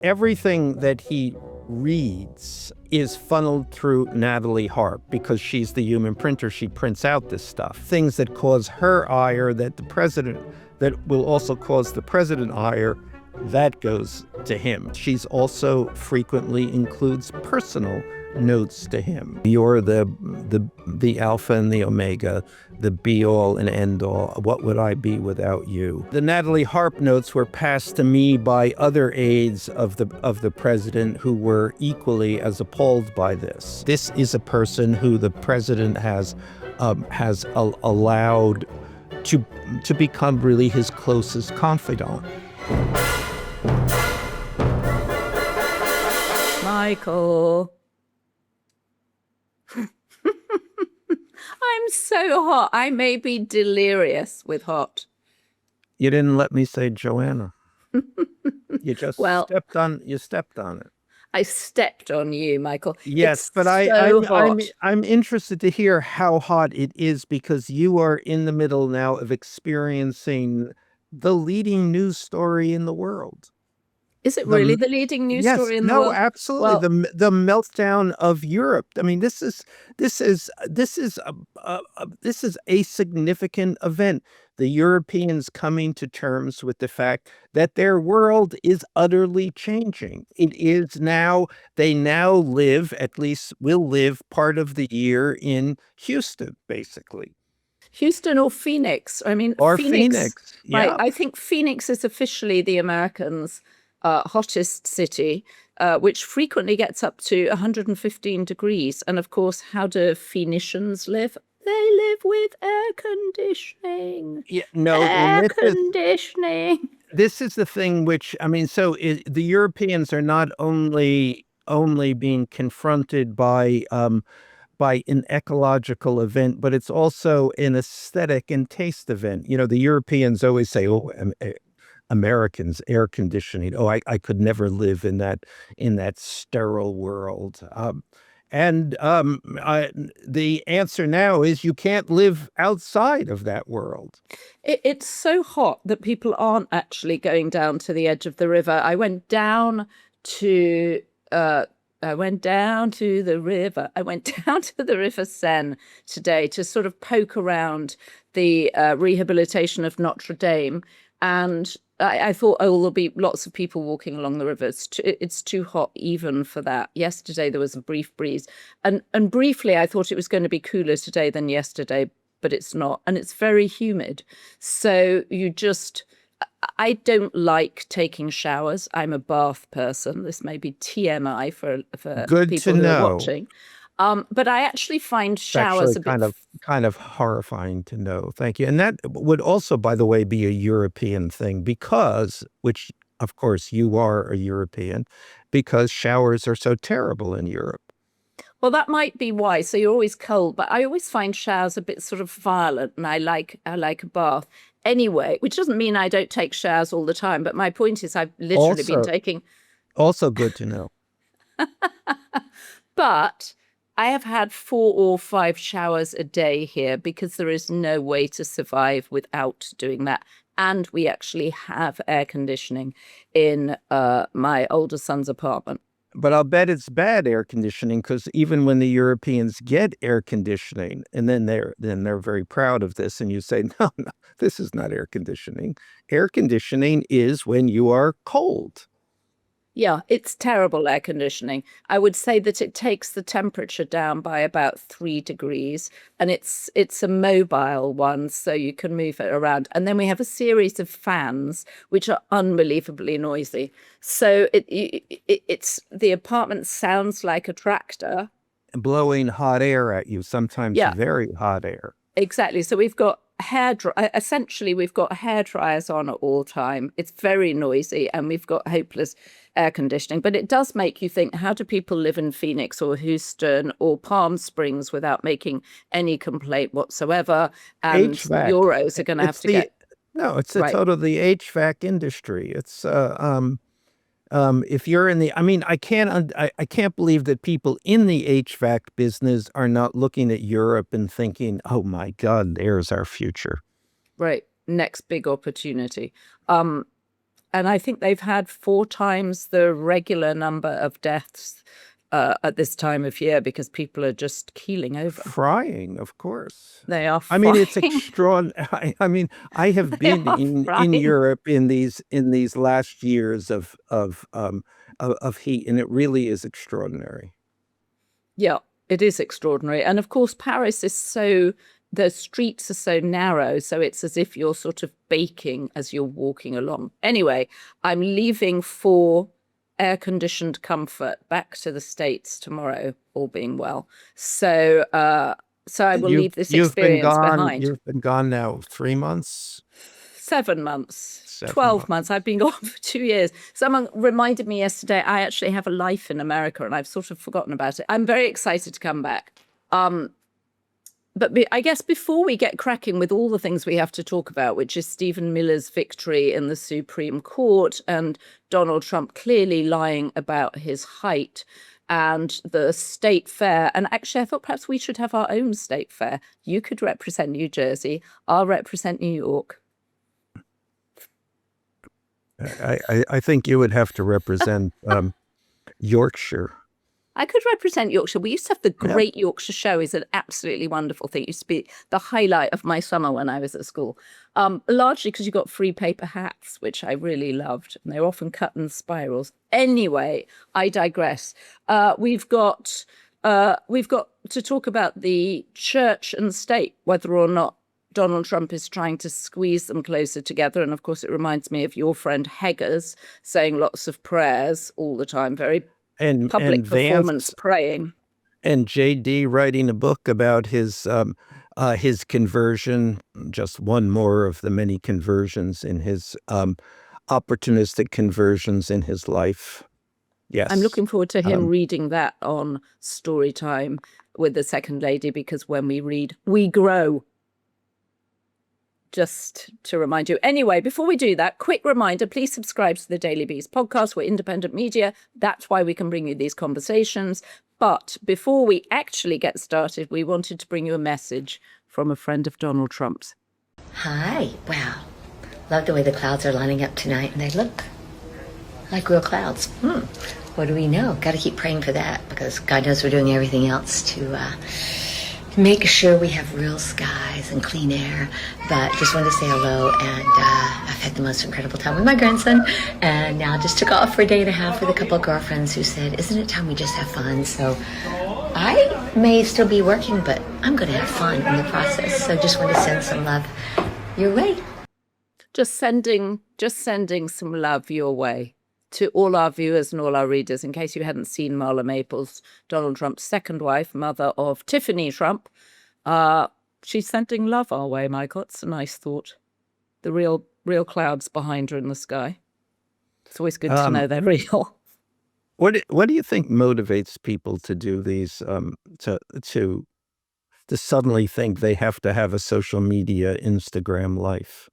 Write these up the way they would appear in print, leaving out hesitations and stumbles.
Everything that he reads is funneled through Natalie Harp because she's the human printer. She prints out this stuff. Things that cause her ire that will also cause the president ire, that goes to him. She's also frequently includes personal notes to him. You're the alpha and the omega, the be all and end all. What would I be without you? The Natalie Harp notes were passed to me by other aides of the president who were equally as appalled by this. This is a person who the president has allowed to become really his closest confidant. Michael. I'm so hot. I may be delirious with hot. You didn't let me say Joanna. You just stepped on it. I stepped on you, Michael. Yes, it's but I'm interested to hear how hot it is because you are in the middle now of experiencing the leading news story in the world. Is it really the leading news story in the world? No, absolutely. Well, the meltdown of Europe. I mean, this is a significant event. The Europeans coming to terms with the fact that their world is utterly changing. It is now, they now live, at least will live part of the year in Houston, basically. Houston or Phoenix. I mean, or Phoenix. Yeah. Right. I think Phoenix is officially the Americans' hottest city, which frequently gets up to 115 degrees. And of course, how do Phoenicians live? They live with air conditioning. Yeah, no, air conditioning. This is the thing which, I mean, the Europeans are not only being confronted by an ecological event, but it's also an aesthetic and taste event. You know, the Europeans always say, oh, Americans, air conditioning. Oh, I could never live in that sterile world. The answer now is you can't live outside of that world. It's so hot that people aren't actually going down to the edge of the river. I went down to the River Seine today to sort of poke around the rehabilitation of Notre Dame. And I thought, oh, there'll be lots of people walking along the river. It's too hot even for that. Yesterday, there was a brief breeze. And briefly, I thought it was going to be cooler today than yesterday, but it's not. And it's very humid. So I don't like taking showers. I'm a bath person. This may be TMI for people who are watching. But I actually find showers kind of horrifying to know. Thank you. And that would also, by the way, be a European thing which of course you are a European, because showers are so terrible in Europe. Well, that might be why. So you're always cold, but I always find showers a bit sort of violent, and I like a bath anyway, which doesn't mean I don't take showers all the time. But my point is I've literally been taking. Also good to know. But I have had 4 or 5 showers a day here because there is no way to survive without doing that. And we actually have air conditioning in my older son's apartment. But I'll bet it's bad air conditioning, because even when the Europeans get air conditioning, and then they're very proud of this, and you say, no, this is not air conditioning. Air conditioning is when you are cold. Yeah, it's terrible air conditioning. I would say that it takes the temperature down by about 3 degrees, and it's a mobile one, so you can move it around. And then we have a series of fans, which are unbelievably noisy. So it's the apartment sounds like a tractor. Blowing hot air at you, sometimes very hot air. Exactly. So we've got essentially we've got hair dryers on at all time. It's very noisy, and we've got hopeless air conditioning. But it does make you think, how do people live in Phoenix or Houston or Palm Springs without making any complaint whatsoever? And HVAC. Euros are going to have to get. No, it's the total the HVAC industry. It's if you're in the, I mean, I can't believe that people in the HVAC business are not looking at Europe and thinking, oh my God, there's our future. Right. Next big opportunity. and I think they've had 4 times the regular number of deaths at this time of year because people are just keeling over. Frying, of course. They are I mean, it's frying. extraordinary. I mean, I have They been are in frying. Europe in these last years of heat, and it really is extraordinary. Yeah, it is extraordinary. And of course, Paris is the streets are so narrow, so it's as if you're sort of baking as you're walking along. Anyway, I'm leaving for air-conditioned comfort back to the States tomorrow, all being well. So I will leave this experience behind. You've been gone now 3 months, 7 months, 7 12 months. months. I've been gone for 2 years. Someone reminded me yesterday I actually have a life in America, and I've sort of forgotten about it. I'm very excited to come back. But I guess before we get cracking with all the things we have to talk about, which is Stephen Miller's victory in the Supreme Court and Donald Trump clearly lying about his height and the state fair. And actually, I thought perhaps we should have our own state fair. You could represent New Jersey. I'll represent New York. I think you would have to represent Yorkshire. I could represent Yorkshire. We used to have the Great Yorkshire Show. Is an absolutely wonderful thing. It used to be the highlight of my summer when I was at school, largely because you got free paper hats, which I really loved. And they were often cut in spirals. Anyway, I digress. We've got to talk about the church and state, whether or not Donald Trump is trying to squeeze them closer together. And of course, it reminds me of your friend Heggers saying lots of prayers all the time, very public performance Vance, praying. And JD writing a book about his conversion, just one more of the many conversions in his opportunistic conversions in his life. Yes. I'm looking forward to him reading that on Storytime with the Second Lady, because when we read, we grow. Just to remind you. Anyway, before we do that, quick reminder, please subscribe to the Daily Beast podcast. We're independent media. That's why we can bring you these conversations. But before we actually get started, we wanted to bring you a message from a friend of Donald Trump's. Hi. Wow. Love the way the clouds are lining up tonight, and they look like real clouds. What do we know? Got to keep praying for that, because God knows we're doing everything else to make sure we have real skies and clean air. But just wanted to say hello, and I've had the most incredible time with my grandson, and now just took off for a day and a half with a couple of girlfriends who said, isn't it time we just have fun? So I may still be working, but I'm going to have fun in the process. So just want to send some love your way. Just sending some love your way to all our viewers and all our readers. In case you hadn't seen Marla Maples, Donald Trump's second wife, mother of Tiffany Trump, she's sending love our way, Michael. It's a nice thought. The real clouds behind her in the sky. It's always good to know they're real. What do you think motivates people to do these, to suddenly think they have to have a social media Instagram life?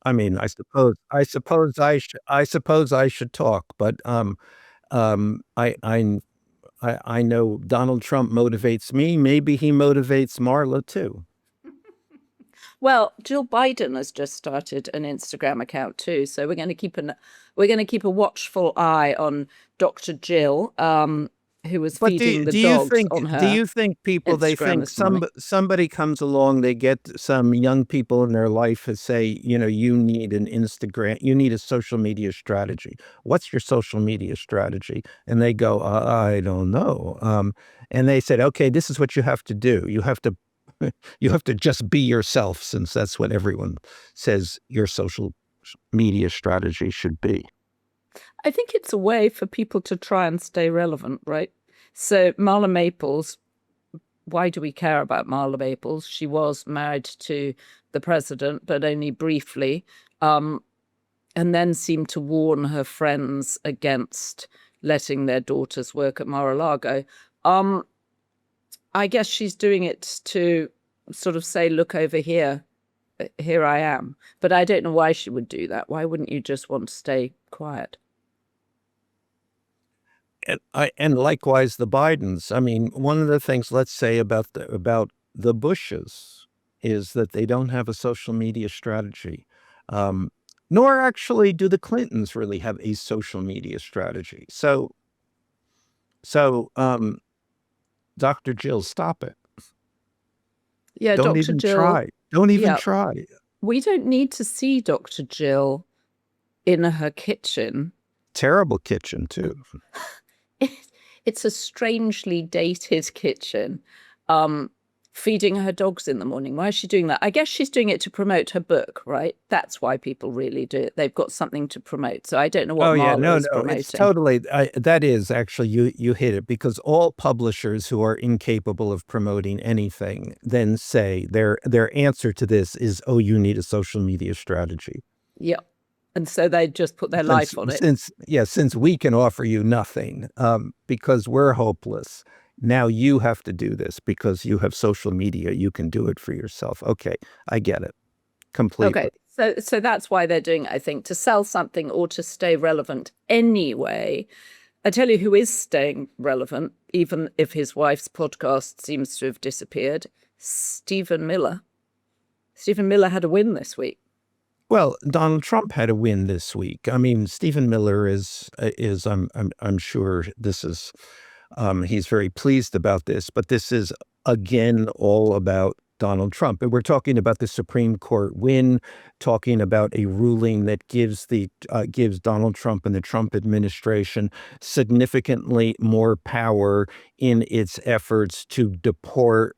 I mean, I suppose I should talk, but I know Donald Trump motivates me. Maybe he motivates Marla too. Well, Jill Biden has just started an Instagram account too, so we're going to keep a watchful eye on Dr. Jill, who was feeding the dogs on her. Do you think people, they think somebody comes along, they get some young people in their life and say, you need an Instagram, you need a social media strategy. What's your social media strategy? And they go, I don't know. And they said, okay, this is what you have to do. You have to just be yourself, since that's what everyone says your social media strategy should be. I think it's a way for people to try and stay relevant, right? So Marla Maples, why do we care about Marla Maples? She was married to the president, but only briefly, and then seemed to warn her friends against letting their daughters work at Mar-a-Lago. I guess she's doing it to sort of say, look over here, here I am. But I don't know why she would do that. Why wouldn't you just want to stay quiet? And likewise, the Bidens. I mean, one of the things, let's say, about the Bushes is that they don't have a social media strategy. nor actually do the Clintons really have a social media strategy. So Dr. Jill, stop it. Yeah, Don't Dr. even Jill. try. Don't even Yeah, try. we don't need to see Dr. Jill in her kitchen. Terrible kitchen, too. It's a strangely dated kitchen. Feeding her dogs in the morning. Why is she doing that? I guess she's doing it to promote her book, right? That's why people really do it. They've got something to promote. So I don't know what Oh yeah, Marla is no, it's promoting. totally, that is actually, you hit it, because all publishers who are incapable of promoting anything then say their answer to this is, oh, you need a social media strategy. Yeah. And so they just put their life on it. Since we can offer you nothing, because we're hopeless, now you have to do this because you have social media. You can do it for yourself. Okay, I get it completely. Okay, so that's why they're doing it, I think, to sell something or to stay relevant anyway. I tell you who is staying relevant, even if his wife's podcast seems to have disappeared. Stephen Miller. Stephen Miller had a win this week. Well, Donald Trump had a win this week. I mean, Stephen Miller is I'm sure this is, he's very pleased about this, but this is again all about Donald Trump. And we're talking about the Supreme Court win, talking about a ruling that gives Donald Trump and the Trump administration significantly more power in its efforts to deport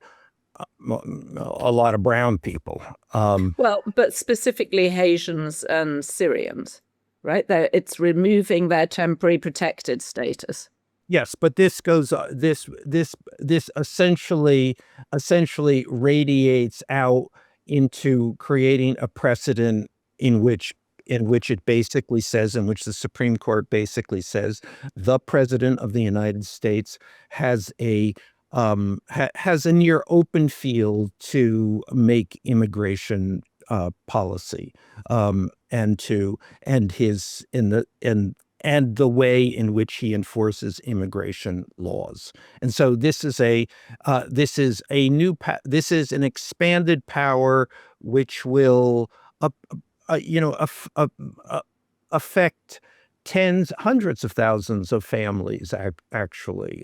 a lot of brown people. Well, but specifically Haitians and Syrians, right? It's removing their temporary protected status. Yes, but this goes this essentially radiates out into creating a precedent in which it basically says, in which the Supreme Court basically says, the President of the United States has a near open field to make immigration policy, and the way in which he enforces immigration laws. And so this is an expanded power which will affect hundreds of thousands of families, actually.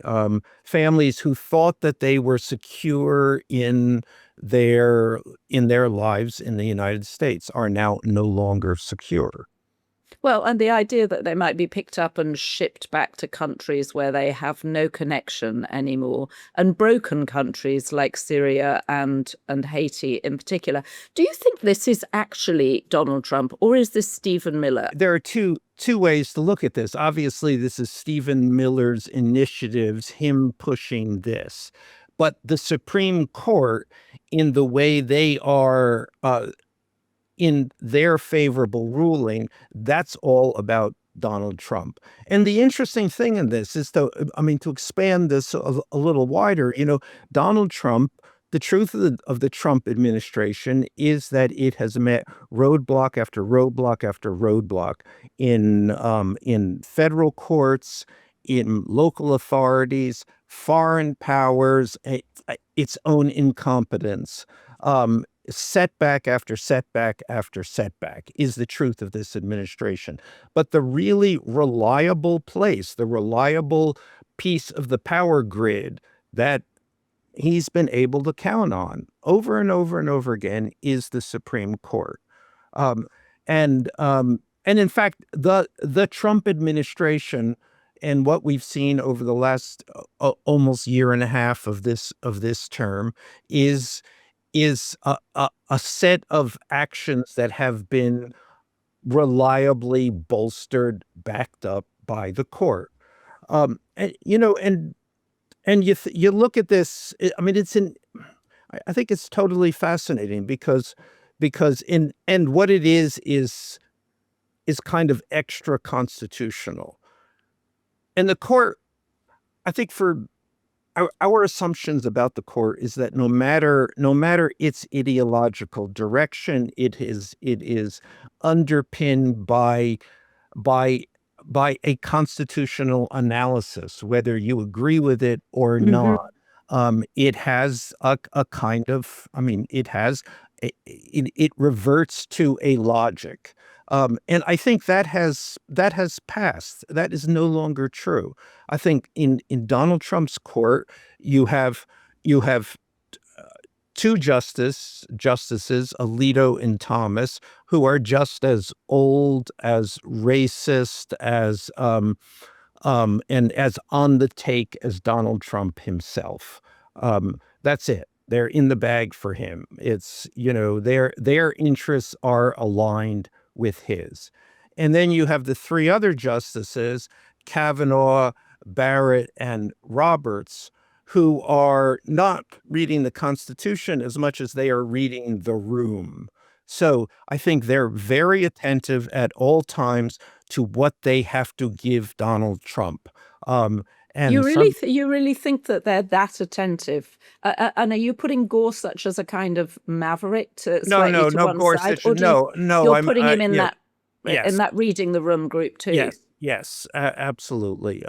Families who thought that they were secure in their lives in the United States are now no longer secure. Well, and the idea that they might be picked up and shipped back to countries where they have no connection anymore, and broken countries like Syria and Haiti in particular. Do you think this is actually Donald Trump, or is this Stephen Miller? There are two ways to look at this. Obviously, this is Stephen Miller's initiatives, him pushing this. But the Supreme Court, in the way they are in their favorable ruling, that's all about Donald Trump. And the interesting thing in this is, to expand this a little wider, Donald Trump, the truth of the Trump administration is that it has met roadblock after roadblock after roadblock in federal courts, in local authorities, foreign powers, its own incompetence. Setback after setback after setback is the truth of this administration. But the really reliable place, the reliable piece of the power grid that he's been able to count on over and over and over again is the Supreme Court. And in fact, the Trump administration and what we've seen over the last almost year and a half of this term is a set of actions that have been reliably bolstered, backed up by the court. And you look at this. I think it's totally fascinating because what it is kind of extra constitutional. And the court, I think, for our assumptions about the court is that no matter its ideological direction, it is underpinned by a constitutional analysis, whether you agree with it or not. It has a kind of, it reverts to a logic. And I think that has passed. That is no longer true. I think in Donald Trump's court, you have two justices, Alito and Thomas, who are just as old, as racist, as and as on the take as Donald Trump himself. That's it. They're in the bag for him. It's, their interests are aligned with his. And then you have the three other justices, Kavanaugh, Barrett, and Roberts, who are not reading the Constitution as much as they are reading the room. So I think they're very attentive at all times to what they have to give Donald Trump. And you really think that they're that attentive? And are you putting Gorsuch as a kind of maverick to slightly to one Gorsuch, side, or you're putting him in that yes. in that reading the room group too? Yes, absolutely.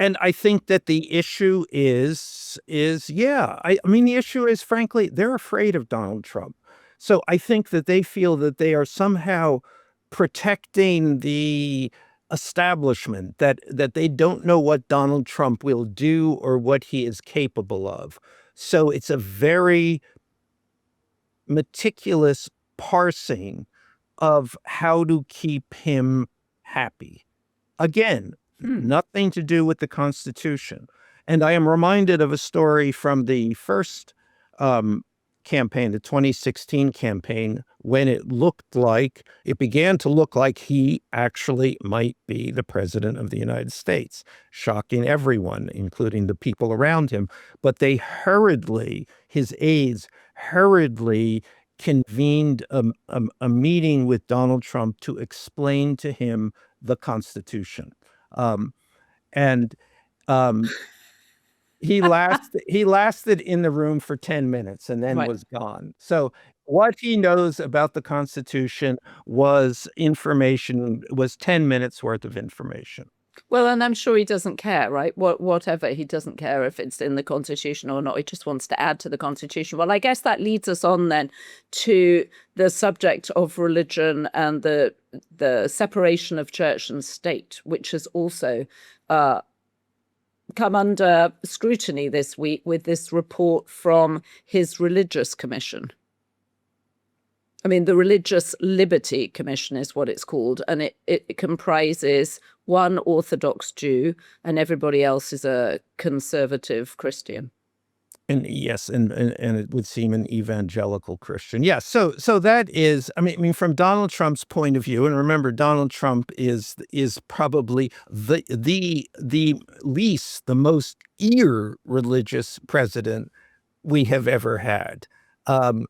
And I think that the issue is I mean, the issue is, frankly, they're afraid of Donald Trump. So I think that they feel that they are somehow protecting the establishment, that they don't know what Donald Trump will do or what he is capable of. So it's a very meticulous parsing of how to keep him happy. Again, nothing to do with the Constitution. And I am reminded of a story from the first campaign, the 2016 campaign, when it began to look like he actually might be the president of the United States, shocking everyone, including the people around him. But his aides hurriedly convened a meeting with Donald Trump to explain to him the Constitution. And he lasted in the room for 10 minutes and then was gone. So what he knows about the Constitution was 10 minutes worth of information. Well, and I'm sure he doesn't care, right? Whatever, he doesn't care if it's in the Constitution or not. He just wants to add to the Constitution. Well, I guess that leads us on then to the subject of religion and the separation of church and state, which has also come under scrutiny this week with this report from his Religious Commission. I mean, the Religious Liberty Commission is what it's called, and it comprises one Orthodox Jew, and everybody else is a conservative Christian. And yes, and it would seem an evangelical Christian. Yeah, so that is, I mean, from Donald Trump's point of view, and remember, Donald Trump is probably the most irreligious president we have ever had. The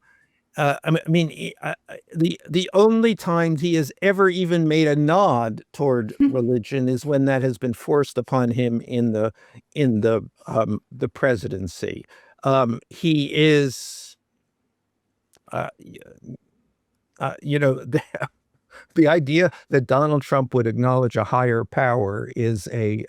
only time he has ever even made a nod toward religion is when that has been forced upon him in the presidency. He is, the idea that Donald Trump would acknowledge a higher power is a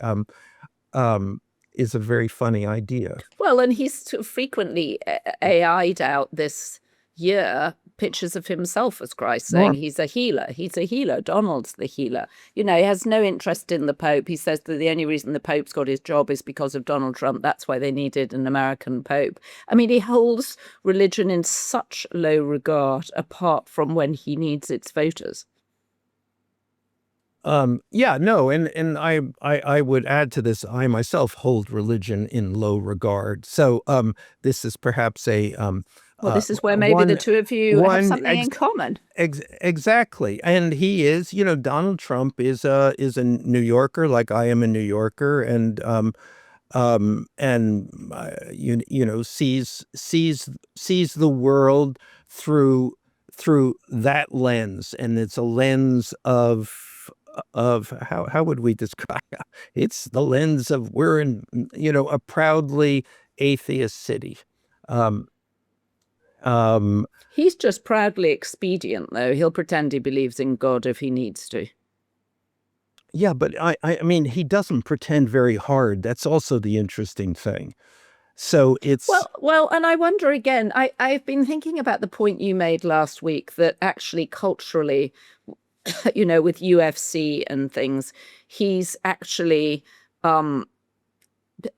very funny idea. Well, and he's frequently AI'd out this year pictures of himself as Christ, saying he's a healer. Donald's the healer. He has no interest in the Pope. He says that the only reason the Pope's got his job is because of Donald Trump. That's why they needed an American Pope. I mean, he holds religion in such low regard, apart from when he needs its voters. And I would add to this, I myself hold religion in low regard. So this is perhaps well, this is where maybe the two of you have something in common. Exactly. And he is, Donald Trump is a New Yorker, like I am a New Yorker, and sees the world through that lens. And it's a lens of how would we describe it? It's the lens of we're in, a proudly atheist city. He's just proudly expedient, though. He'll pretend he believes in God if he needs to. Yeah, but I mean, he doesn't pretend very hard. That's also the interesting thing. So it's Well, and I wonder again, I've been thinking about the point you made last week that actually culturally, with UFC and things, he's actually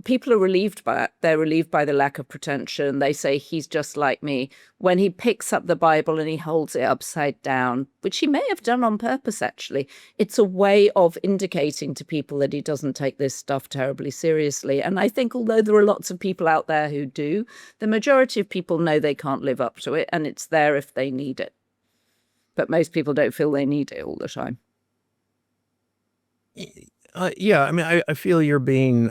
people are relieved by it. They're relieved by the lack of pretension. They say he's just like me. When he picks up the Bible and he holds it upside down, which he may have done on purpose, actually, it's a way of indicating to people that he doesn't take this stuff terribly seriously. And I think although there are lots of people out there who do, the majority of people know they can't live up to it, and it's there if they need it. But most people don't feel they need it all the time. yeah, I mean, I feel you're being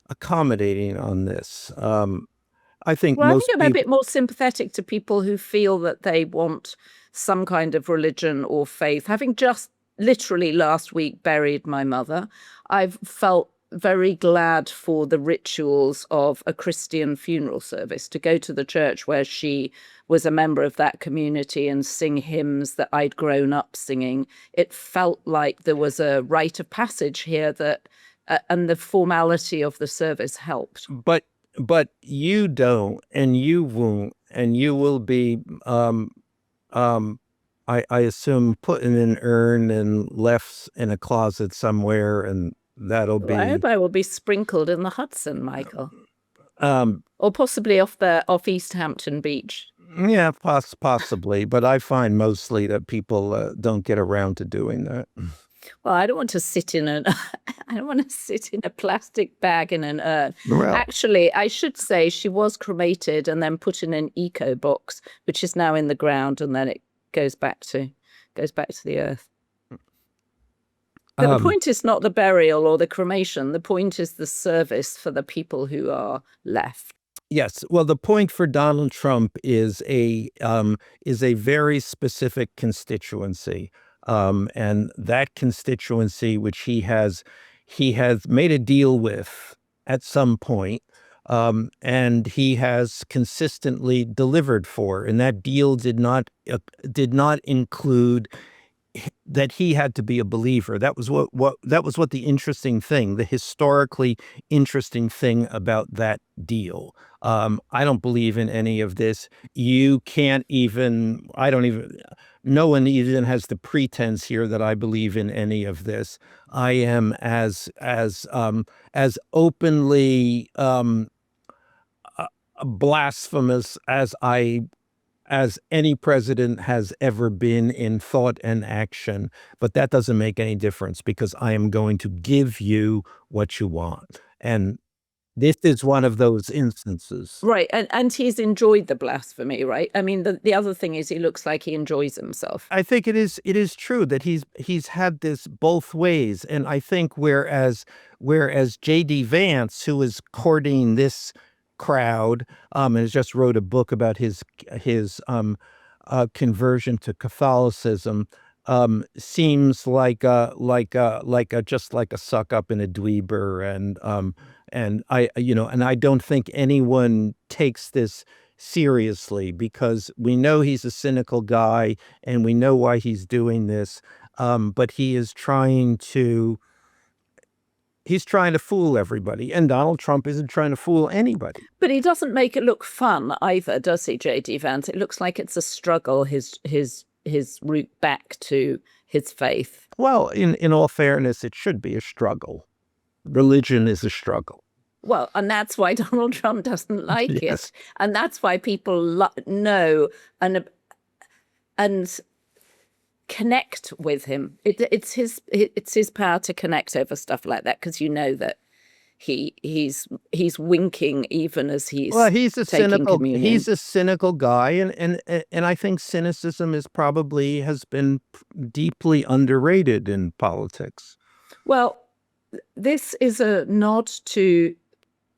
accommodating on this. I think Well, I most think I'm a people. bit more sympathetic to people who feel that they want some kind of religion or faith. Having just literally last week buried my mother, I've felt very glad for the rituals of a Christian funeral service, to go to the church where she was a member of that community and sing hymns that I'd grown up singing. It felt like there was a rite of passage here that and the formality of the service helped. But you don't, and you won't, and you will be, I assume, put in an urn and left in a closet somewhere, and that'll Well, I be, hope I will be sprinkled in the Hudson, Michael, um, or possibly off East Hampton Beach. yeah, possibly. But I find mostly that people don't get around to doing that. Well, I don't want to sit in I don't want to sit in a plastic bag in an urn. Well, Actually, I should say she was cremated and then put in an eco box, which is now in the ground, and then it goes back to the earth. But the point is not the burial or the cremation. The point is the service for the people who are left. yes. Well, the point for Donald Trump is a very specific constituency, and that constituency, which he has made a deal with at some point, and he has consistently delivered for, and that deal did not include that he had to be a believer. That was what the interesting thing, the historically interesting thing about that deal. I don't believe in any of this. You can't even. I don't even. No one even has the pretense here that I believe in any of this. I am as openly blasphemous as any president has ever been in thought and action, but that doesn't make any difference because I am going to give you what you want. And this is one of those instances. Right. And he's enjoyed the blasphemy, right? I mean, the other thing is he looks like he enjoys himself. I think it is true that he's had this both ways. And I think whereas J.D. Vance, who is courting this crowd, and has just wrote a book about his conversion to Catholicism, seems like just like a suck up and a dweeber, and I don't think anyone takes this seriously because we know he's a cynical guy and we know why he's doing this, but he's trying to fool everybody, and Donald Trump isn't trying to fool anybody. But he doesn't make it look fun either, does he, J.D. Vance? It looks like it's a struggle, his route back to his faith. Well, in all fairness, it should be a struggle. Religion is a struggle. Well, and that's why Donald Trump doesn't like Yes. it. And that's why people know and connect with him. It's his power to connect over stuff like that, because you know that he's winking even as he's He's a taking cynical communion. he's a cynical guy, and I think cynicism has been deeply underrated in politics. Well, this is a nod to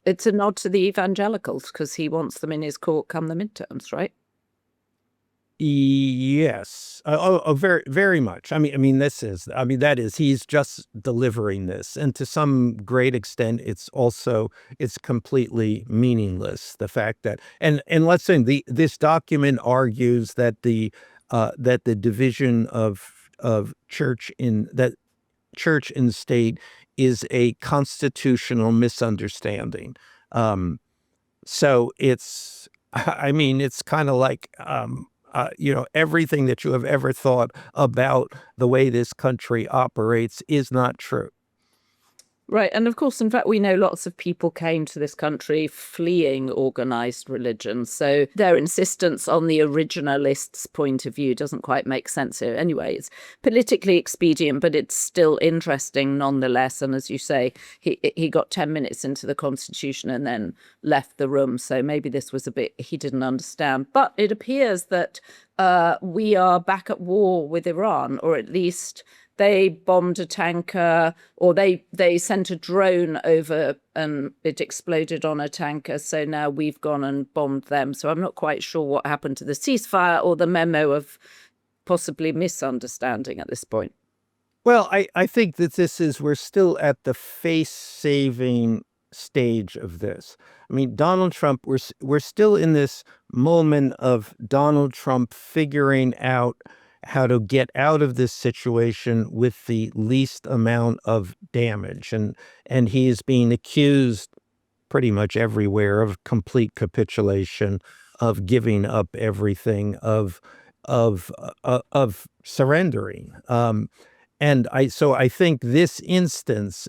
the Evangelicals, because he wants them in his court come the midterms, right? Yes. Very, very much. That is, he's just delivering this. And to some great extent, it's completely meaningless. The fact that, and let's say this document argues that the division of church and state is a constitutional misunderstanding. So it's, I mean, it's kind of like, everything that you have ever thought about the way this country operates is not true. Right. And of course, in fact, we know lots of people came to this country fleeing organized religion. So their insistence on the originalists' point of view doesn't quite make sense here. Anyway, it's politically expedient, but it's still interesting nonetheless. And as you say, he got 10 minutes into the Constitution and then left the room. So maybe this was a bit he didn't understand. But it appears that we are back at war with Iran, or at least they bombed a tanker, or they sent a drone over and it exploded on a tanker. So now we've gone and bombed them. So I'm not quite sure what happened to the ceasefire or the memo of possibly misunderstanding at this point. Well, I think that we're still at the face-saving stage of this. I mean, Donald Trump, we're still in this moment of Donald Trump figuring out how to get out of this situation with the least amount of damage. And he is being accused pretty much everywhere of complete capitulation, of giving up everything, of surrendering. So I think this instance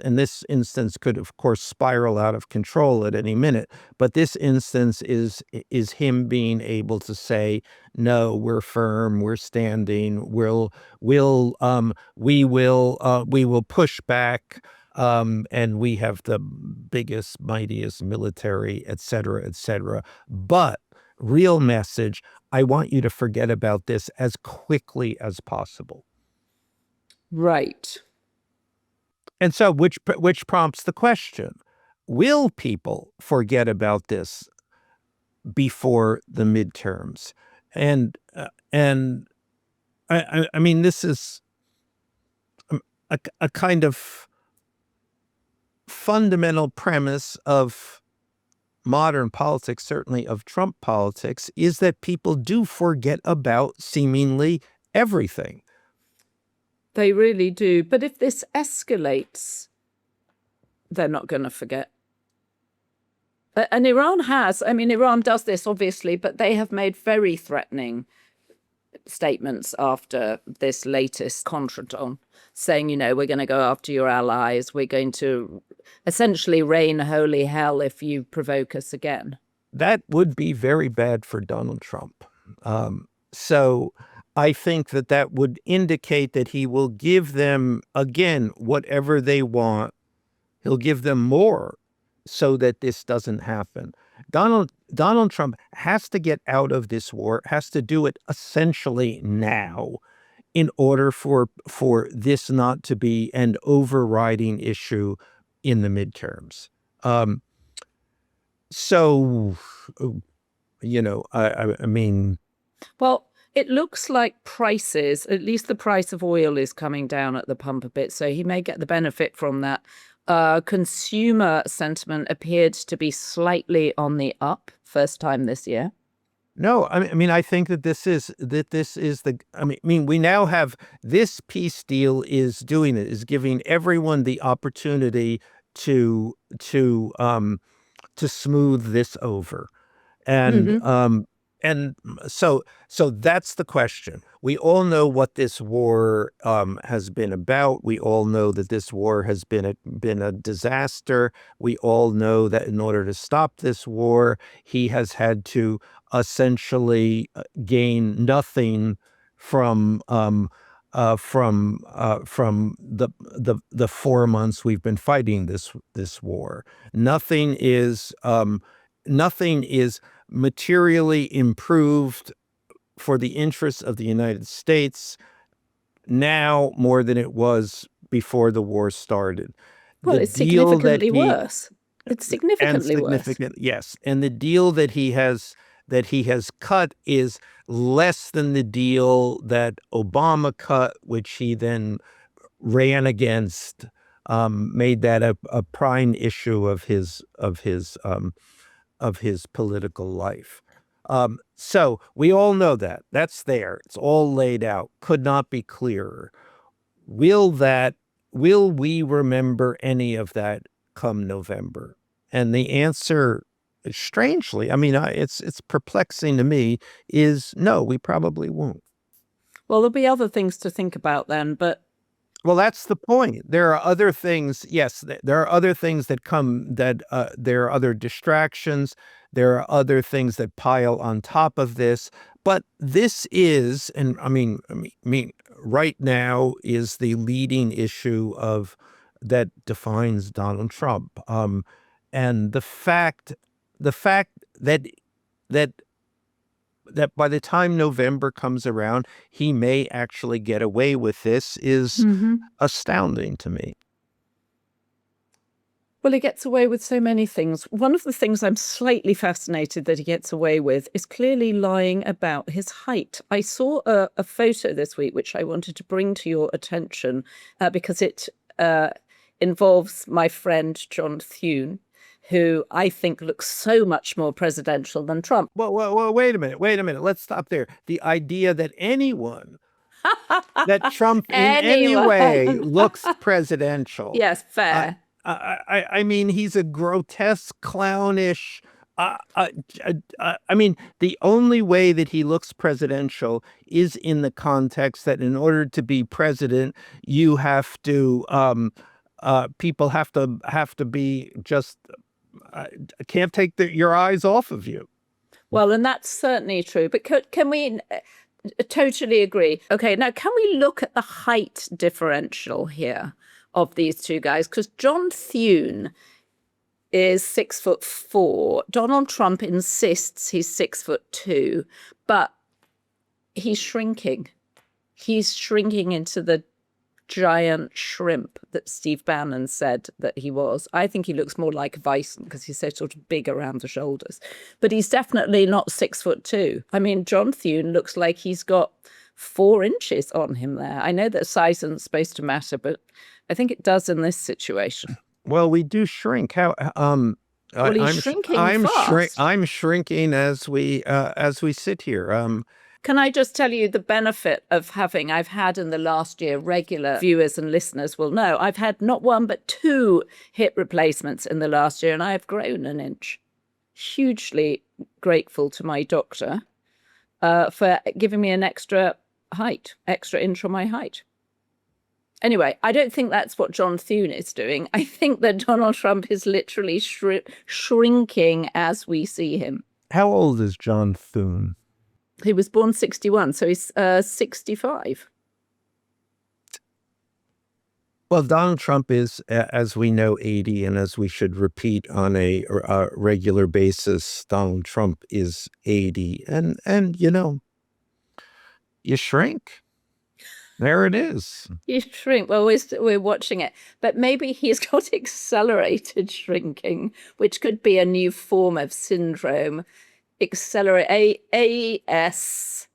could, of course, spiral out of control at any minute. But this instance is him being able to say, no, we're firm, we're standing, we will push back, and we have the biggest, mightiest military, et cetera, et cetera. But real message, I want you to forget about this as quickly as possible. Right. And so which prompts the question, will people forget about this before the midterms? And I mean, this is a kind of fundamental premise of modern politics, certainly of Trump politics, is that people do forget about seemingly everything. They really do. But if this escalates, they're not going to forget. And Iran does this, obviously, but they have made very threatening statements after this latest contretemps, saying, we're going to go after your allies. We're going to essentially rain holy hell if you provoke us again. That would be very bad for Donald Trump. So I think that would indicate that he will give them, again, whatever they want. He'll give them more so that this doesn't happen. Donald Trump has to get out of this war, has to do it essentially now in order for this not to be an overriding issue in the midterms. I mean... Well, it looks like prices, at least the price of oil is coming down at the pump a bit, so he may get the benefit from that. Consumer sentiment appeared to be slightly on the up, first time this year. No, I mean, I think that we now have this peace deal is giving everyone the opportunity to smooth this over. And and so that's the question. We all know what this war has been about. We all know that this war has been a disaster. We all know that in order to stop this war, he has had to essentially gain nothing from the 4 months we've been fighting this war. Nothing is materially improved for the interests of the United States now more than it was before the war started. Well, it's significantly worse. It's significantly worse. Yes, and the deal that he has cut is less than the deal that Obama cut, which he then ran against, made that a prime issue of his political life. So we all know that. That's there. It's all laid out. Could not be clearer. Will we remember any of that come November? And the answer, strangely, I mean, it's perplexing to me, is no, we probably won't. Well, there'll be other things to think about then, but Well, that's the point. There are other things. Yes, there are other things that come, that there are other distractions. There are other things that pile on top of this. But this is, and I mean, right now is the leading issue of that defines Donald Trump. And the fact that that by the time November comes around, he may actually get away with this is astounding to me. well, he gets away with so many things. One of the things I'm slightly fascinated that he gets away with is clearly lying about his height. I saw a photo this week, which I wanted to bring to your attention because it involves my friend John Thune, who I think looks so much more presidential than Trump. Well, wait a minute. Let's stop there. The idea that that Trump in any way looks presidential. Yes, fair. I mean, he's a grotesque, clownish. I mean, the only way that he looks presidential is in the context that in order to be president, you have to, people have to be just, can't take your eyes off of you. Well, and that's certainly true. But can we totally agree? Okay, now can we look at the height differential here of these two guys? Because John Thune is 6'4". Donald Trump insists he's 6'2", but he's shrinking. He's shrinking into the giant shrimp that Steve Bannon said that he was. I think he looks more like Bison because he's so sort of big around the shoulders. But he's definitely not 6'2". I mean, John Thune looks like he's got 4 inches on him there. I know that size isn't supposed to matter, but I think it does in this situation. Well, we do shrink. Well, he's shrinking fast. I'm shrinking as we sit here. Can I just tell you the benefit of I've had in the last year, regular viewers and listeners will know, I've had not 1 but 2 hip replacements in the last year, and I have grown an inch. Hugely grateful to my doctor for giving me an extra inch on my height. Anyway, I don't think that's what John Thune is doing. I think that Donald Trump is literally shrinking as we see him. How old is John Thune? He was born 61, so he's 65. Well, Donald Trump is, as we know, 80, and as we should repeat on a regular basis, Donald Trump is 80. And you shrink. There it is. You shrink. Well, we're watching it. But maybe he's got accelerated shrinking, which could be a new form of syndrome. Accelerate ASS.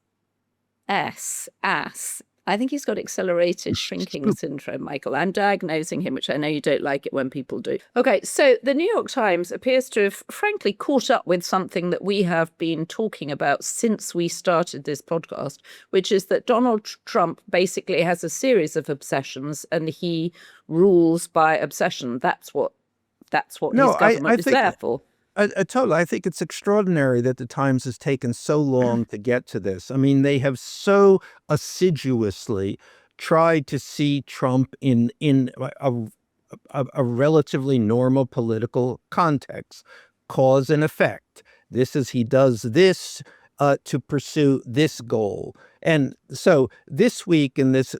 I think he's got accelerated shrinking syndrome, Michael. I'm diagnosing him, which I know you don't like it when people do. Okay, so the New York Times appears to have, frankly, caught up with something that we have been talking about since we started this podcast, which is that Donald Trump basically has a series of obsessions and he rules by obsession. That's what his government is there for. Totally. I think it's extraordinary that the Times has taken so long to get to this. I mean, they have so assiduously tried to see Trump in a relatively normal political context, cause and effect. He does this to pursue this goal. And so this week in this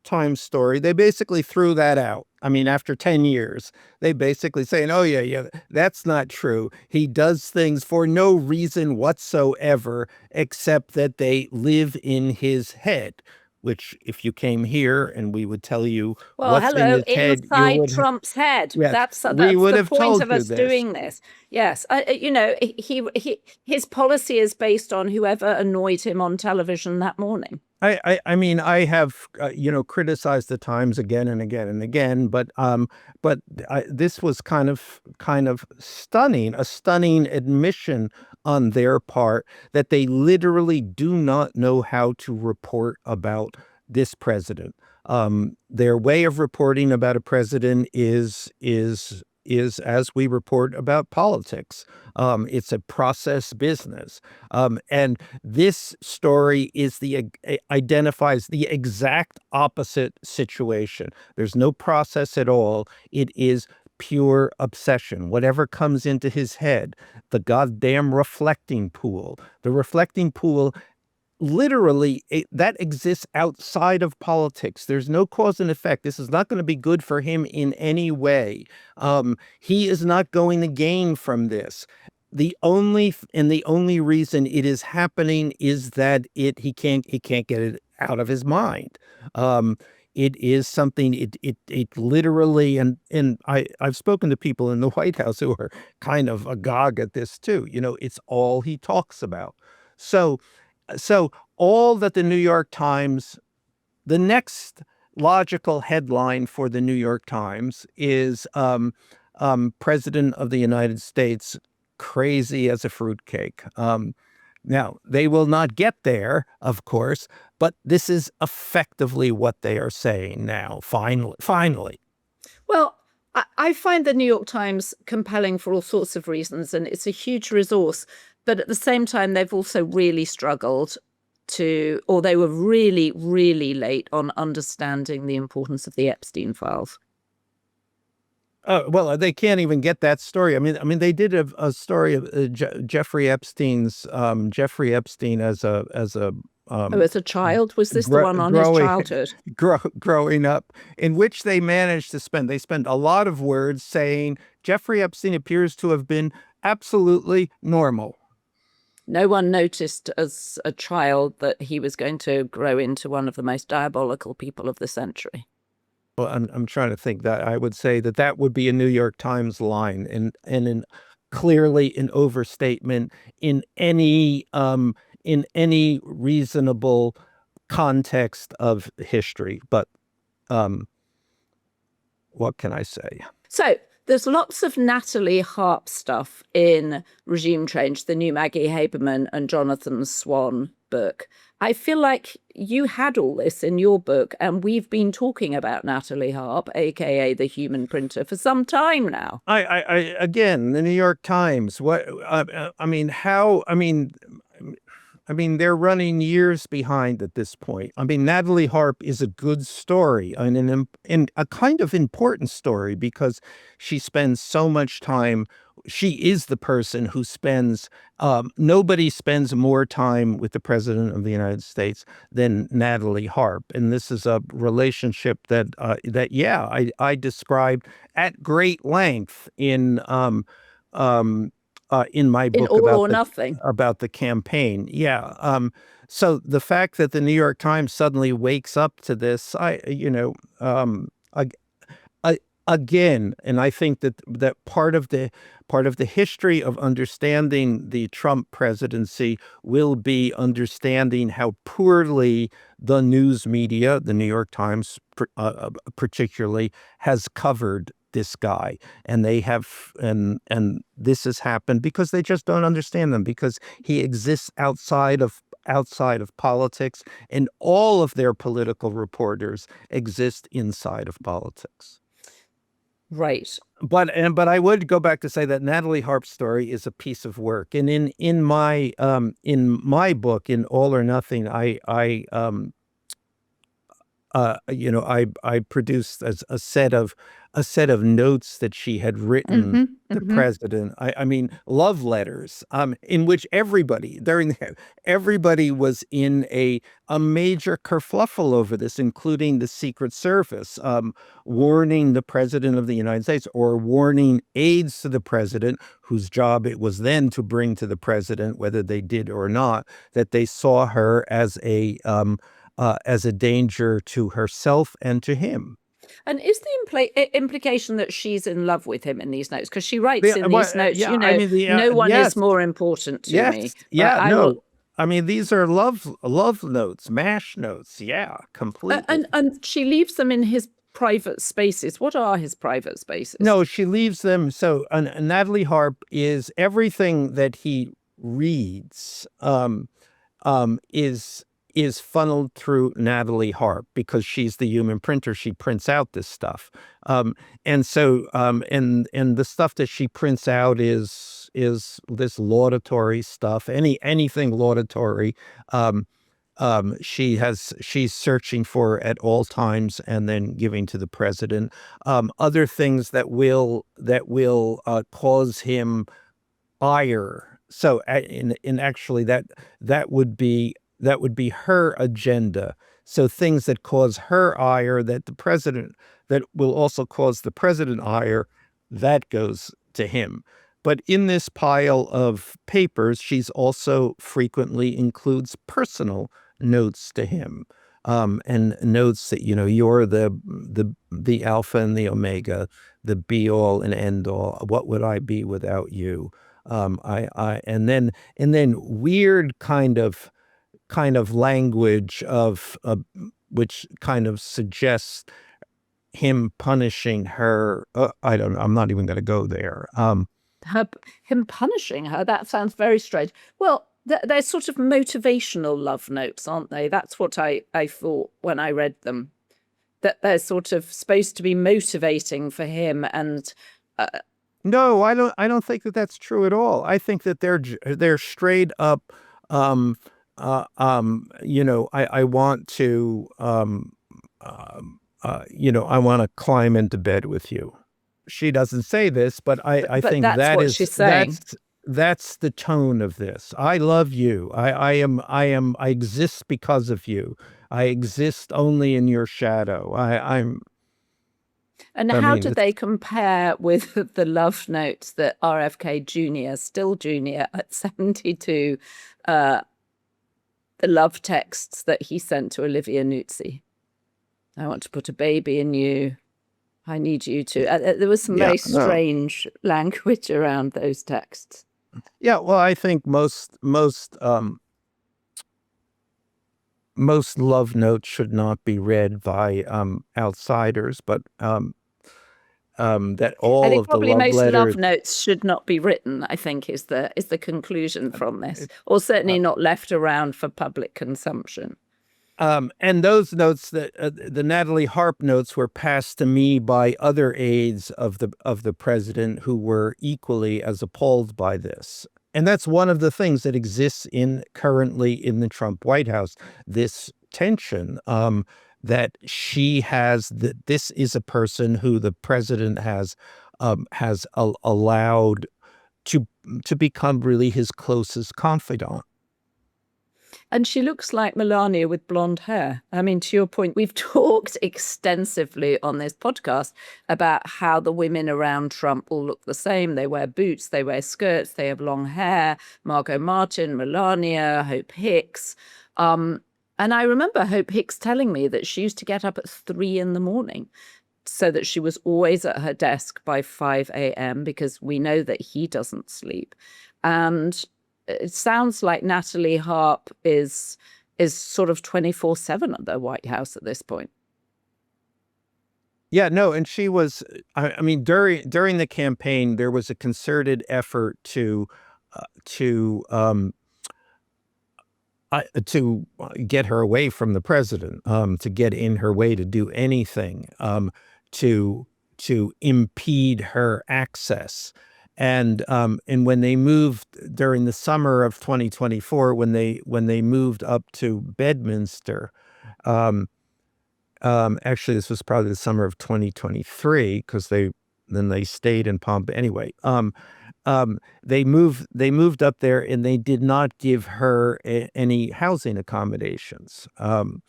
Times story, they basically threw that out. I mean, after 10 years, they basically saying, oh, yeah, that's not true. He does things for no reason whatsoever, except that they live in his head, which if you came here and we would tell you what's in his head. Inside Trump's head. Yes, that's we would the have point told of you us this. doing this. Yes. His policy is based on whoever annoyed him on television that morning. I mean, I have criticized the Times again and again and again, but this was kind of stunning, a stunning admission on their part that they literally do not know how to report about this president. Their way of reporting about a president is is as we report about politics. It's a process business. And this story identifies the exact opposite situation. There's no process at all. It is pure obsession. Whatever comes into his head, the goddamn reflecting pool. The reflecting pool literally that exists outside of politics. There's no cause and effect. This is not going to be good for him in any way. He is not going to gain from this. The only reason it is happening is that he can't get it out of his mind. It is something, it literally, and I've spoken to people in the White House who are kind of agog at this too. It's all he talks about. So all that the New York Times, the next logical headline for the New York Times is President of the United States crazy as a fruitcake. Now, they will not get there, of course, but this is effectively what they are saying now, finally. Well, I find the New York Times compelling for all sorts of reasons, and it's a huge resource. But at the same time, they've also really struggled or they were really, really late on understanding the importance of the Epstein files. Well, they can't even get that story. I mean, they did a story of Jeffrey Epstein as a child? Was this the one on his childhood? Growing up, in which they managed to spend a lot of words saying Jeffrey Epstein appears to have been absolutely normal. No one noticed as a child that he was going to grow into one of the most diabolical people of the century. Well, I'm trying to think that I would say that would be a New York Times line, and clearly an overstatement in any reasonable context of history. But what can I say? So there's lots of Natalie Harp stuff in Regime Change, the new Maggie Haberman and Jonathan Swan book. I feel like you had all this in your book, and we've been talking about Natalie Harp, aka the human printer, for some time now. Again, the New York Times. They're running years behind at this point. Natalie Harp is a good story and a kind of important story because she spends so much time. She is the person who nobody spends more time with the President of the United States than Natalie Harp. And this is a relationship that I described at great length in my book about the campaign. Yeah. So the fact that the New York Times suddenly wakes up to this, again, and I think that part of the history of understanding the Trump presidency will be understanding how poorly the news media, the New York Times particularly, has covered this guy. And they have, and this has happened because they just don't understand them, because he exists outside of politics, and all of their political reporters exist inside of politics. Right. But I would go back to say that Natalie Harp's story is a piece of work. And in my book, in All or Nothing, I produced a set of notes that she had written the president. Love letters, in which everybody was in a major kerfluffle over this, including the Secret Service, warning the President of the United States, or warning aides to the president, whose job it was then to bring to the president, whether they did or not, that they saw her as a danger to herself and to him. And is the implication that she's in love with him in these notes? Because she writes in these notes, no one is more important to me. Yeah, these are love notes, MASH notes. Yeah, completely. And she leaves them in his private spaces. What are his private spaces? No, she leaves them. So Natalie Harp is everything that he reads is is funneled through Natalie Harp because she's the human printer. She prints out this stuff, and so and the stuff that she prints out is this laudatory stuff. Anything laudatory, she's searching for at all times and then giving to the president. Other things that will cause him ire. So in actually that would be her agenda. So things that cause her ire that will also cause the president ire, that goes to him. But in this pile of papers, she's also frequently includes personal notes to him, and notes that, you're the alpha and the omega, the be all and end all. What would I be without you? And then weird kind of language of which kind of suggests him punishing her. I don't know. I'm not even going to go there. Him punishing her, that sounds very strange. Well, they're sort of motivational love notes, aren't they? That's what I thought when I read them, that they're sort of supposed to be motivating for him. And no, I don't think that that's true at all. I think that they're straight up, I want to, I want to climb into bed with you. She doesn't say this, but I think that's that what is she's saying. That's the tone of this. I love you. I exist because of you. I exist only in your shadow. And how do they compare with the love notes that RFK Jr., still junior at 72, the love texts that he sent to Olivia Nuzzi? I want to put a baby in you. I need you to. There was some very strange language around those texts. Yeah, well, I think most love notes should not be read by outsiders, but that all I think of the probably love most letters, love notes should not be written, I think is the conclusion from this, or certainly not left around for public consumption. and those notes, that the Natalie Harp notes, were passed to me by other aides of the president who were equally as appalled by this. And that's one of the things that exists currently in the Trump White House, this tension, that she has, that this is a person who the president has allowed to become really his closest confidant. And she looks like Melania with blonde hair. I mean, to your point, we've talked extensively on this podcast about how the women around Trump all look the same. They wear boots, they wear skirts, they have long hair. Margot Martin, Melania, Hope Hicks. And I remember Hope Hicks telling me that she used to get up at 3 a.m. so that she was always at her desk by 5 a.m. because we know that he doesn't sleep. And it sounds like Natalie Harp is sort of 24/7 at the White House at this point. Yeah, no, and she was. I mean, during the campaign, there was a concerted effort to get her away from the president, to get in her way, to do anything, to impede her access. And when they moved during the summer of 2024, when they moved up to Bedminster, actually this was probably the summer of 2023 because they stayed in Pompeii anyway. They moved up there and they did not give her any housing accommodations. And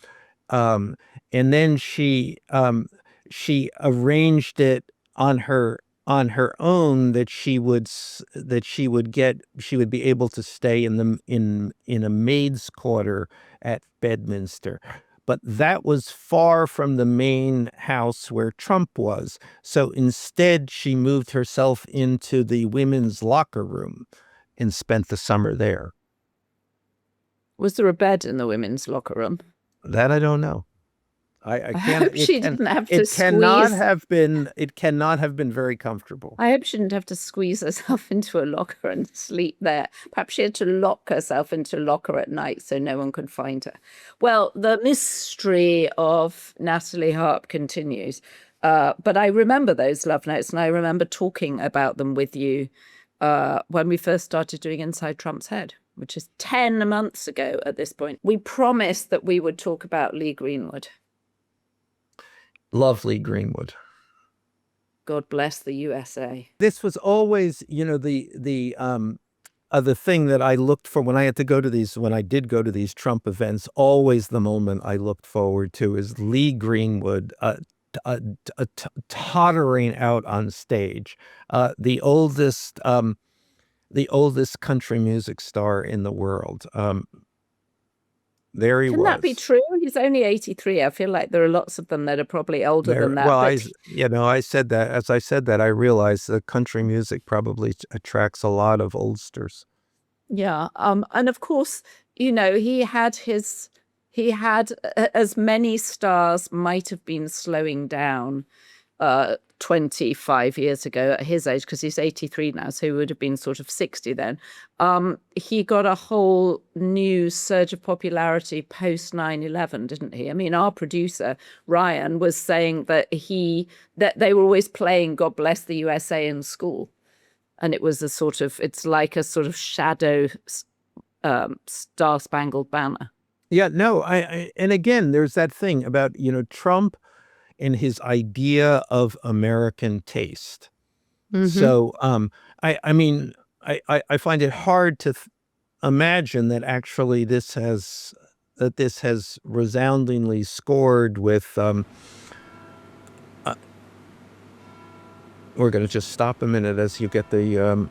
then she arranged it on her own that she would be able to stay in a maid's quarter at Bedminster. But that was far from the main house where Trump was. So instead, she moved herself into the women's locker room and spent the summer there. Was there a bed in the women's locker room? That I don't know. I I can't. hope she didn't have to It cannot squeeze. have been. It cannot have been very comfortable. I hope she didn't have to squeeze herself into a locker and sleep there. Perhaps she had to lock herself into a locker at night so no one could find her. Well, the mystery of Natalie Harp continues. But I remember those love notes, and I remember talking about them with you when we first started doing Inside Trump's Head, which is 10 months ago at this point. We promised that we would talk about Lee Greenwood. Lovely Greenwood. God bless the USA. This was always, the thing that I looked for when I had to go to these, when I did go to these Trump events. Always the moment I looked forward to is Lee Greenwood tottering out on stage, the oldest country music star in the world. There he was. Can that be true? He's only 83. I feel like there are lots of them that are probably older than that. Well, but I said that. As I said that, I realized that country music probably attracts a lot of oldsters. yeah, and of course, he had as many stars might have been slowing down 25 years ago at his age, because he's 83 now, so he would have been sort of 60 then. He got a whole new surge of popularity post 9/11, didn't he? I mean, our producer Ryan was saying that they were always playing God Bless the USA in school, and it's like a sort of shadow Star Spangled Banner. Yeah, no, and again, there's that thing about, Trump and his idea of American taste. So, I mean, I find it hard to imagine that actually this has resoundingly scored with. We're going to just stop a minute as you get the.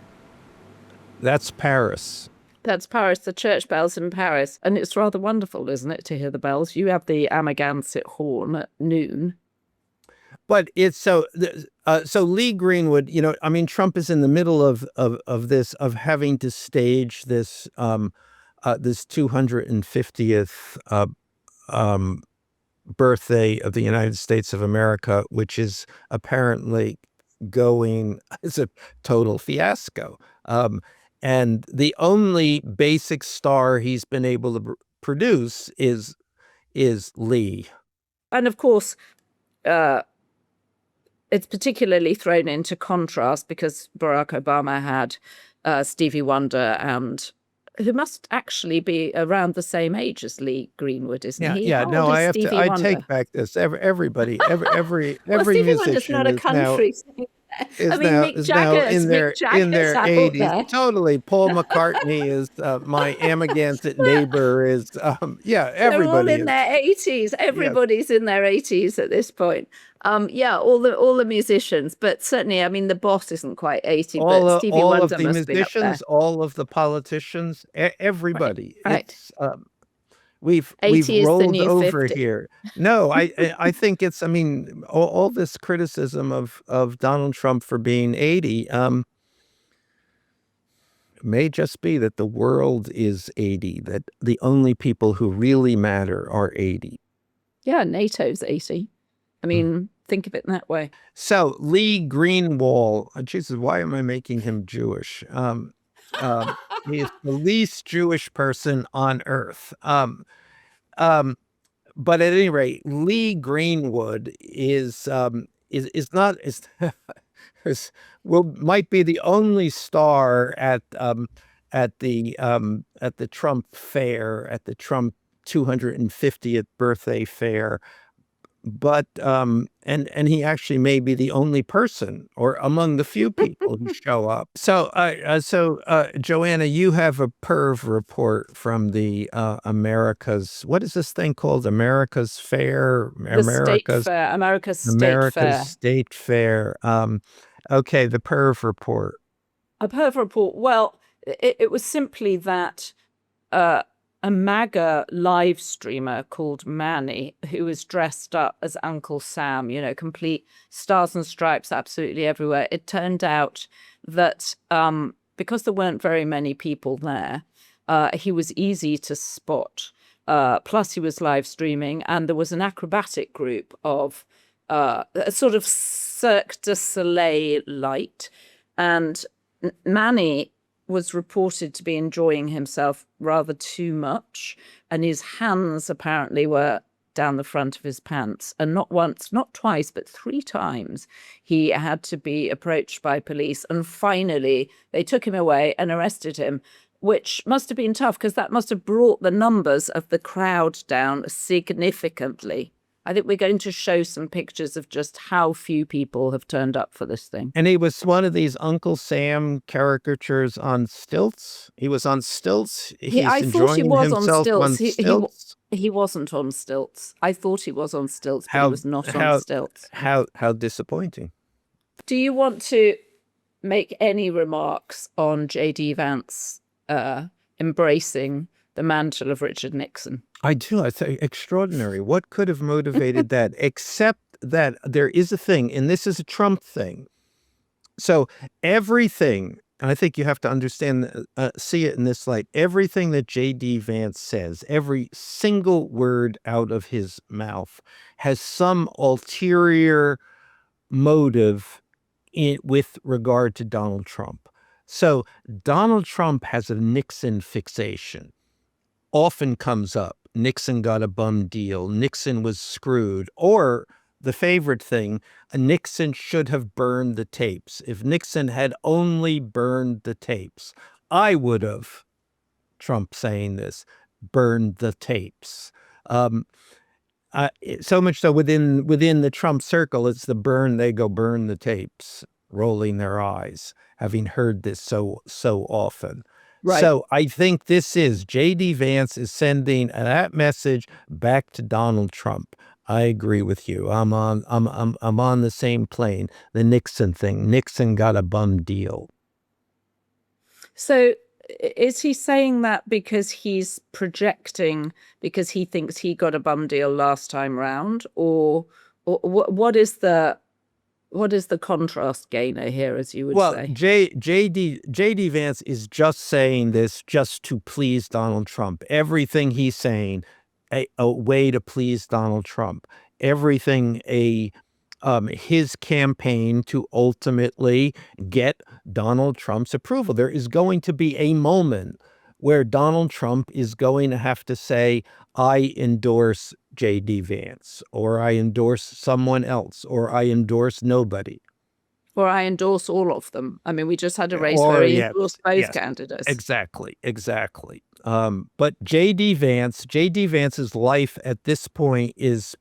That's Paris. That's Paris, the church bells in Paris. And it's rather wonderful, isn't it, to hear the bells? You have the Amagansett horn at noon. But it's so Lee Greenwood, I mean, Trump is in the middle of having to stage this 250th birthday of the United States of America, which is apparently going as a total fiasco. And the only basic star he's been able to produce is Lee. And of course, it's particularly thrown into contrast because Barack Obama had Stevie Wonder, and who must actually be around the same age as Lee Greenwood, isn't he? Yeah. How No, old is I Stevie I Wonder? take back this. Everybody, every Well, Stevie Wonder's musician not a is now country singer. I mean, Mick is now Jagger's in their out 80s. there. Totally, Paul McCartney is my Amagansett neighbor. Is They're all everybody in is. their 80s. Everybody's in their 80s at this point. All the musicians, but certainly, I mean, the boss isn't quite 80, but Stevie all Wonder of the must be up there. musicians, all of the politicians, everybody. Right. It's we've 80 is the rolled new over 50. here. No, I think it's. I mean, all this criticism of Donald Trump for being 80 may just be that the world is 80. That the only people who really matter are 80. Yeah, NATO's 80. I mean, think of it in that way. So Lee Greenwald, Jesus, why am I making him Jewish? He is the least Jewish person on earth. But at any rate, Lee Greenwood is not might be the only star at the Trump fair, at the Trump 250th birthday fair. But and he actually may be the only person or among the few people who show up. So Joanna, you have a perv report from the America's, what is this thing called? America's Fair? America's State Fair. Okay, the perv report. A perv report. Well, it was simply that a MAGA live streamer called Manny, who was dressed up as Uncle Sam, complete stars and stripes absolutely everywhere. It turned out that because there weren't very many people there, he was easy to spot. plus he was live streaming, and there was an acrobatic group of a sort of Cirque du Soleil light, and Manny was reported to be enjoying himself rather too much, and his hands apparently were down the front of his pants, and not once, not twice, but 3 times he had to be approached by police, and finally they took him away and arrested him, which must have been tough because that must have brought the numbers of the crowd down significantly. I think we're going to show some pictures of just how few people have turned up for this thing. And he was one of these Uncle Sam caricatures on stilts. He was on stilts. I thought he was on stilts. stilts. He wasn't on stilts. I thought he was on stilts, but he was not on stilts. How disappointing. Do you want to make any remarks on J.D. Vance embracing the mantle of Richard Nixon? I do. I say extraordinary. What could have motivated that, except that there is a thing, and this is a Trump thing. So everything, and I think you have to understand, see it in this light, everything that J.D. Vance says, every single word out of his mouth has some ulterior motive with regard to Donald Trump. So Donald Trump has a Nixon fixation. Often comes up. Nixon got a bum deal. Nixon was screwed. Or the favorite thing, Nixon should have burned the tapes. If Nixon had only burned the tapes, I would have, Trump saying this, burned the tapes. So much so within the Trump circle, it's the burn, they go burn the tapes, rolling their eyes, having heard this so often. Right. So I think this is J.D. Vance is sending that message back to Donald Trump. I agree with you. I'm on the same plane. The Nixon thing. Nixon got a bum deal. So is he saying that because he's projecting because he thinks he got a bum deal last time round, or what is the contrast gainer here, as you would say? J.D. Vance is just saying this just to please Donald Trump. Everything he's saying, a way to please Donald Trump. Everything his campaign to ultimately get Donald Trump's approval. There is going to be a moment where Donald Trump is going to have to say, I endorse J.D. Vance, or I endorse someone else, or I endorse nobody. Or I endorse all of them. I mean, we just had a race where he endorsed both candidates. Exactly. But J.D. Vance's life at this point is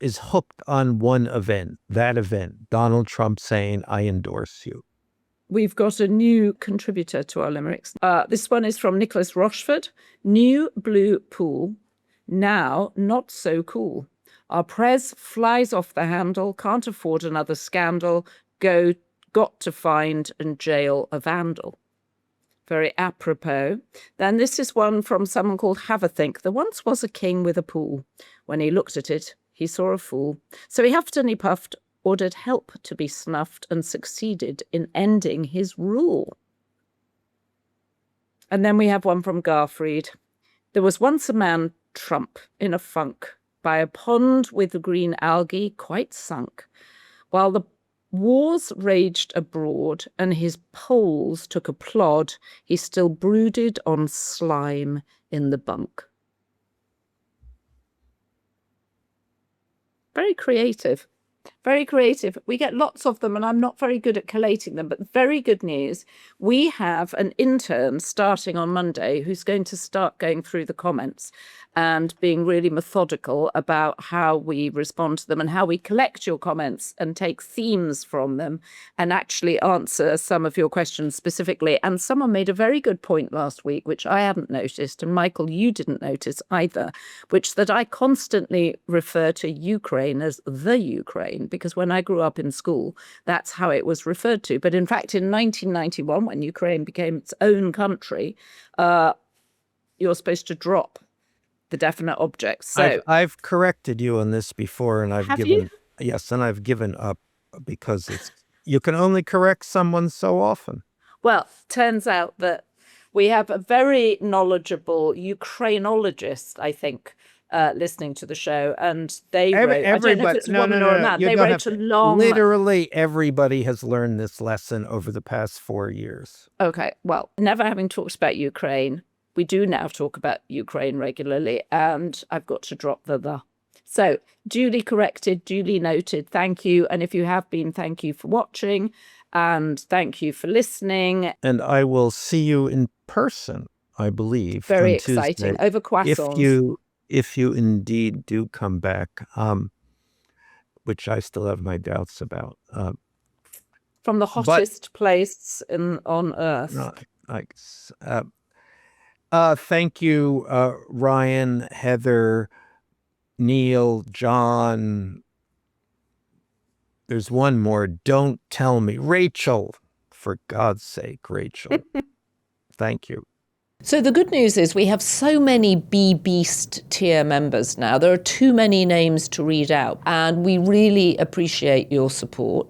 hooked on one event, that event, Donald Trump saying, I endorse you. We've got a new contributor to our limericks. This one is from Nicholas Rochford. New blue pool, now not so cool. Our prez flies off the handle, can't afford another scandal, got to find and jail a vandal. Very apropos. Then this is one from someone called Have a Think. There once was a king with a pool. When he looked at it, he saw a fool. So he huffed and he puffed, ordered help to be snuffed, and succeeded in ending his rule. And then we have one from Garfried. There was once a man, Trump, in a funk, by a pond with green algae quite sunk, while the wars raged abroad and his poles took a plod, he still brooded on slime in the bunk. Very creative. Very creative. We get lots of them, and I'm not very good at collating them, but very good news. We have an intern starting on Monday who's going to start going through the comments and being really methodical about how we respond to them and how we collect your comments and take themes from them and actually answer some of your questions specifically. And someone made a very good point last week, which I hadn't noticed, and Michael, you didn't notice either, which that I constantly refer to Ukraine as the Ukraine, because when I grew up in school, that's how it was referred to. But in fact, in 1991, when Ukraine became its own country, you're supposed to drop the definite object. So I've corrected you on this before, and I've given up because you can only correct someone so often. Well, turns out that We have a very knowledgeable Ukrainologist, I think, listening to the show, and they wrote, I don't know if it's a woman or a man, they wrote a long... Literally everybody has learned this lesson over the past 4 years. Okay, well, never having talked about Ukraine, we do now talk about Ukraine regularly, and I've got to drop the. So, duly corrected, duly noted, thank you. And if you have been, thank you for watching, and thank you for listening. And I will see you in person, I believe. Very on exciting, Tuesday, over croissants. If you indeed do come back, which I still have my doubts about. From the hottest place on earth. Thank you, Ryan, Heather, Neil, John. There's one more. Don't tell me. Rachel. For God's sake, Rachel. Thank you. So the good news is we have so many B-Beast tier members now. There are too many names to read out, and we really appreciate your support.